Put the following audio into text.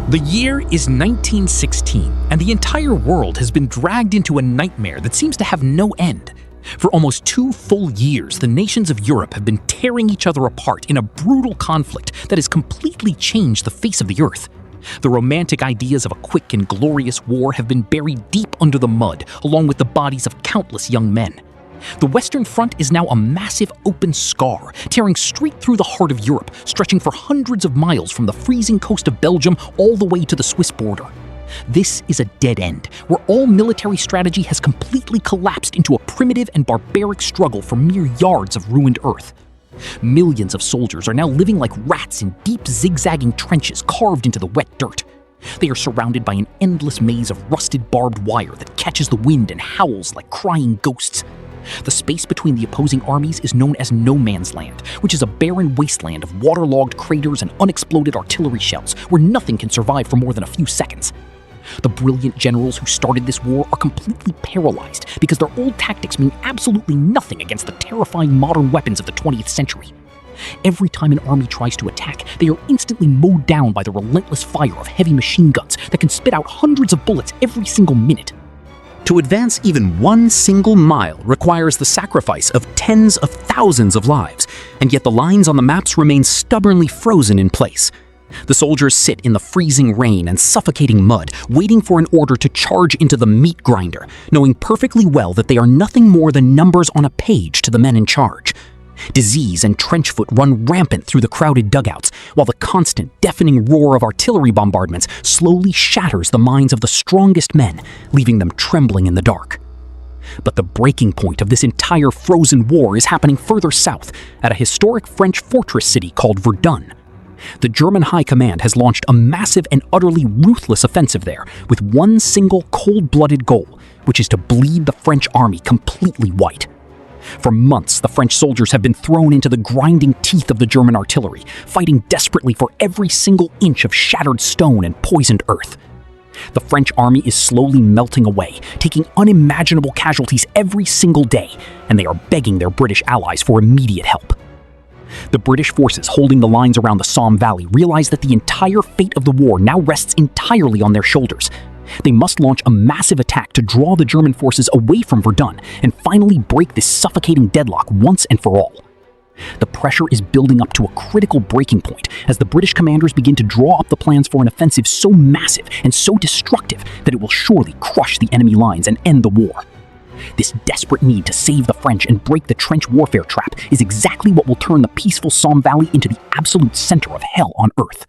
The year is 1916, and the entire world has been dragged into a nightmare that seems to have no end. For almost 2 full years, the nations of Europe have been tearing each other apart in a brutal conflict that has completely changed the face of the earth. The romantic ideas of a quick and glorious war have been buried deep under the mud, along with the bodies of countless young men. The Western Front is now a massive open scar, tearing straight through the heart of Europe, stretching for hundreds of miles from the freezing coast of Belgium all the way to the Swiss border. This is a dead end, where all military strategy has completely collapsed into a primitive and barbaric struggle for mere yards of ruined earth. Millions of soldiers are now living like rats in deep zigzagging trenches carved into the wet dirt. They are surrounded by an endless maze of rusted barbed wire that catches the wind and howls like crying ghosts. The space between the opposing armies is known as No Man's Land, which is a barren wasteland of waterlogged craters and unexploded artillery shells where nothing can survive for more than a few seconds. The brilliant generals who started this war are completely paralyzed because their old tactics mean absolutely nothing against the terrifying modern weapons of the 20th century. Every time an army tries to attack, they are instantly mowed down by the relentless fire of heavy machine guns that can spit out hundreds of bullets every single minute. To advance even 1 single mile requires the sacrifice of tens of thousands of lives, and yet the lines on the maps remain stubbornly frozen in place. The soldiers sit in the freezing rain and suffocating mud, waiting for an order to charge into the meat grinder, knowing perfectly well that they are nothing more than numbers on a page to the men in charge. Disease and trench foot run rampant through the crowded dugouts, while the constant, deafening roar of artillery bombardments slowly shatters the minds of the strongest men, leaving them trembling in the dark. But the breaking point of this entire frozen war is happening further south, at a historic French fortress city called Verdun. The German High Command has launched a massive and utterly ruthless offensive there, with one single cold-blooded goal, which is to bleed the French army completely white. For months, the French soldiers have been thrown into the grinding teeth of the German artillery, fighting desperately for every single inch of shattered stone and poisoned earth. The French army is slowly melting away, taking unimaginable casualties every single day, and they are begging their British allies for immediate help. The British forces holding the lines around the Somme Valley realize that the entire fate of the war now rests entirely on their shoulders. They must launch a massive attack to draw the German forces away from Verdun and finally break this suffocating deadlock once and for all. The pressure is building up to a critical breaking point as the British commanders begin to draw up the plans for an offensive so massive and so destructive that it will surely crush the enemy lines and end the war. This desperate need to save the French and break the trench warfare trap is exactly what will turn the peaceful Somme Valley into the absolute center of hell on earth.